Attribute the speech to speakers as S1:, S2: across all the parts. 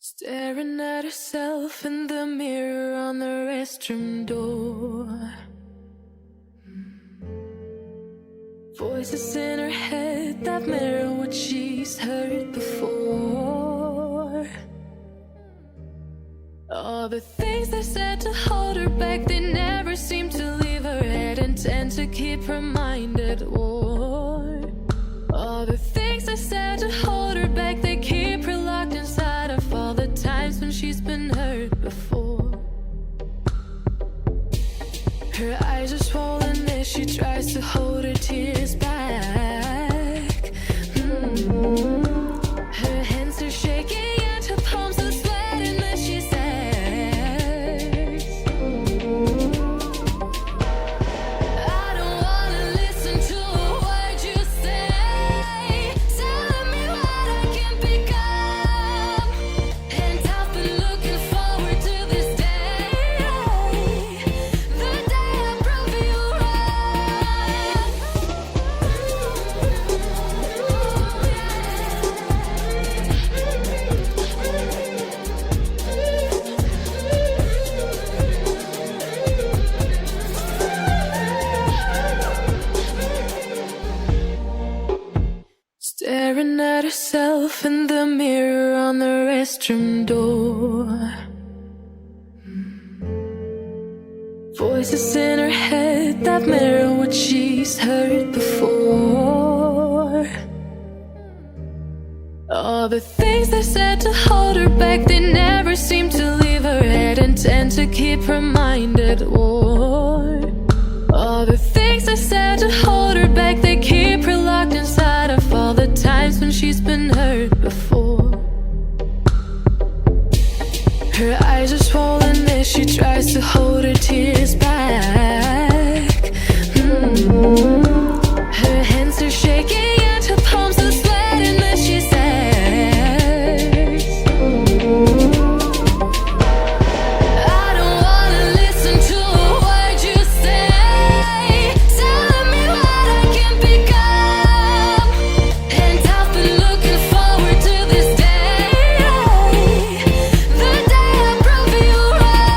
S1: Staring at herself in the mirror on the restroom door. Voices in her head that mirror what she's heard before. All the things they said to hold her back, they never seem to leave her head and tend to keep her mind at war. All the things they said to hold her back, they keep her locked inside of all the times when she's been hurt before. Her eyes are swollen as she tries to hold her tears back. Her hands are shaking and her palms are sweating as she says, I don't wanna listen to a word you say, telling me what I can become. And I've been looking forward to this day, the day I prove you wrong. Staring at herself in the mirror on the restroom door. Voices in her head that mirror what she's heard before. All the things they said to hold her back, they never seem to leave her head and tend to keep her mind at war. All the things they said to hold her back, they keep her locked inside of all the times when she's been hurt before. Her eyes are swollen as she tries to hold her tears back. Her hands are shaking and her palms are sweating as she says, I don't wanna listen to a word you say, telling me what I can become. And I've been looking forward to this day, the day I prove you wrong.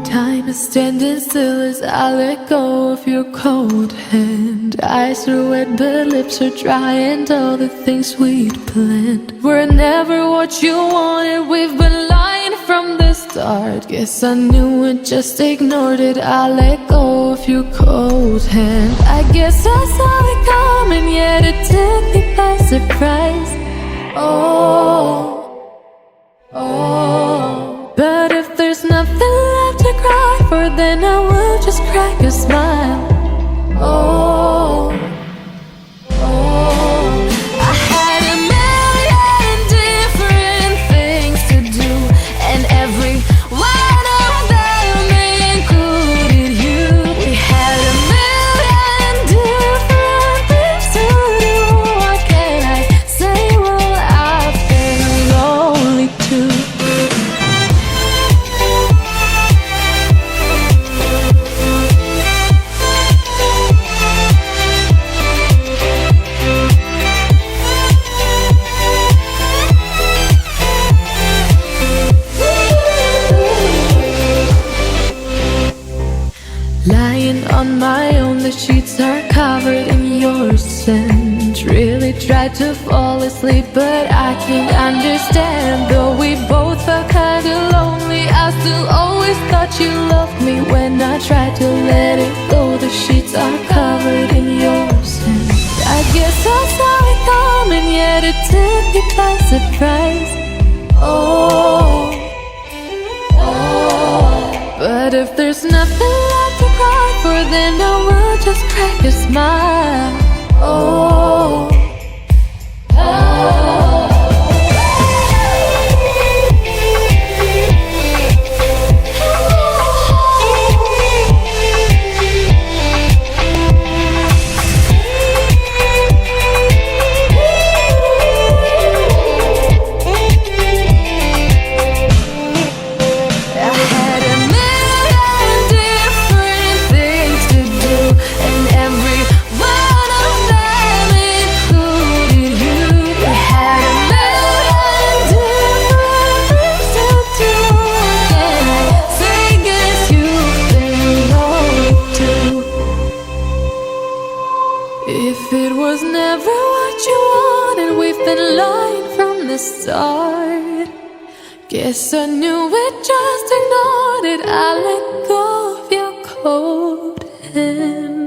S1: Time is standing still as I let go of your cold hand. Eyes are wet but lips are dry, and all the things we'd planned were never what you wanted. We've been lying from the start. Guess I knew it, just ignored it. I let go of your cold hand. I guess I saw it coming, yet it took me by surprise. Oh, but if there's nothing left to cry for, then I will just crack a smile. I had a million different things to do, and every one of them included you. We had a million different things to do. What can I say? Well, I've been lonely too. Lying on my own, the sheets are covered in your scent. Really tried to fall asleep, but I can't understand. Though we both felt kinda lonely, I still always thought you loved me. When I tried to let it go, the sheets are covered in your scent. I guess I saw it coming, yet it took me by surprise. But if there's nothing left to cry for, then I will just crack a smile. the start. Guess I knew it, just ignored it. I let go of your cold hand.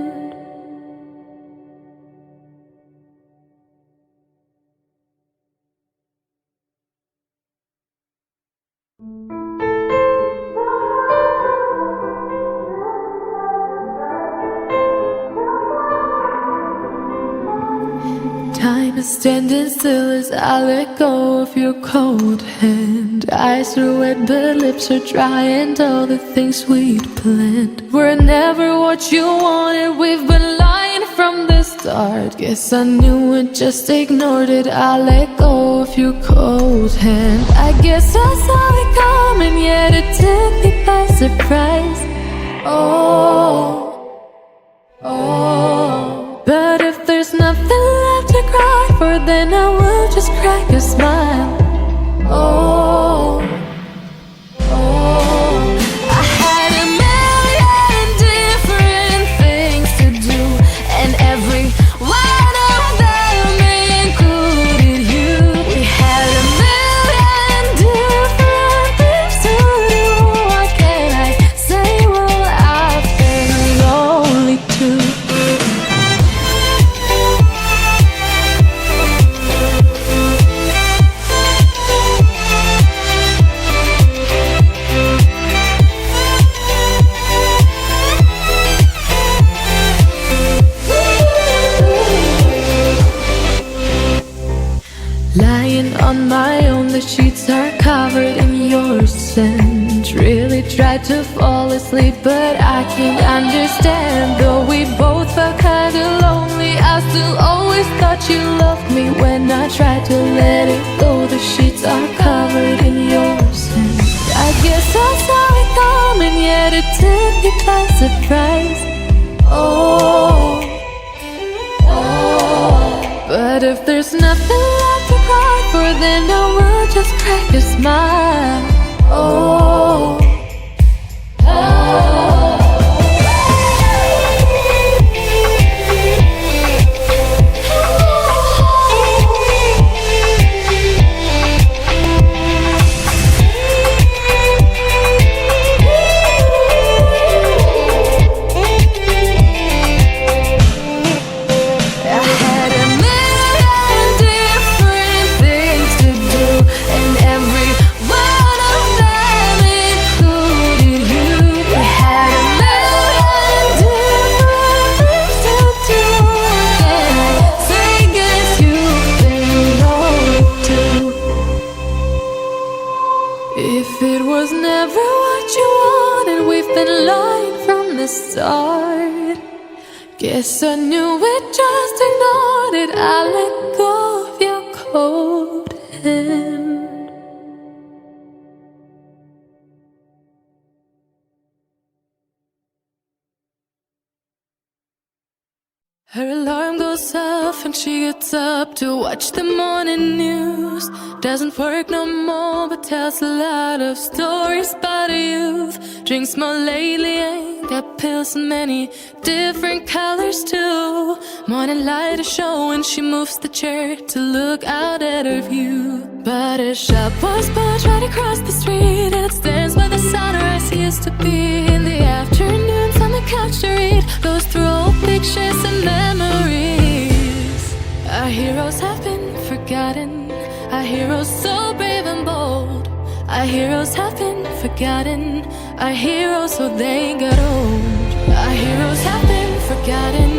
S1: Time is standing still as I let go of your cold hand. Eyes are wet but lips are dry, and all the things we'd planned were never what you wanted. We've been lying from the start. Guess I knew it, just ignored it. I let go of your cold hand. I guess I saw it coming, yet it took me by surprise. Oh, but if there's nothing left to cry for, then I will just crack a smile. I had a million different things to do, and every one of them included you. We had a million different things to do. What can I say? Well, I've been lonely too. Lying on my own, the sheets are covered in your scent. Really tried to fall asleep, but I can't understand. Though we both felt kinda lonely, I still always thought you loved me. When I tried to let it go, the sheets are covered in your scent. I guess I saw it coming, yet it took me by surprise. But if there's nothing left to cry for, then I will just crack a smile. If it was never what you wanted, we've been lying from the start. Guess I knew it, just ignored it. I let go of your cold hand. Her alarm goes off and she gets up to watch the morning news. Doesn't work no more, but tells a lot of stories about her youth. Drinks more lately, ain't got pills in many different colors too. Morning light is showing, she moves the chair to look out at her view. But her shop was built right across the street, and it stands by the sunrise he used to be. In the afternoons on the couch to read, goes through old pictures and memories. Our heroes have been forgotten, our heroes so brave and bold. Our heroes have been forgotten, our heroes so they got old. Our heroes have been forgotten,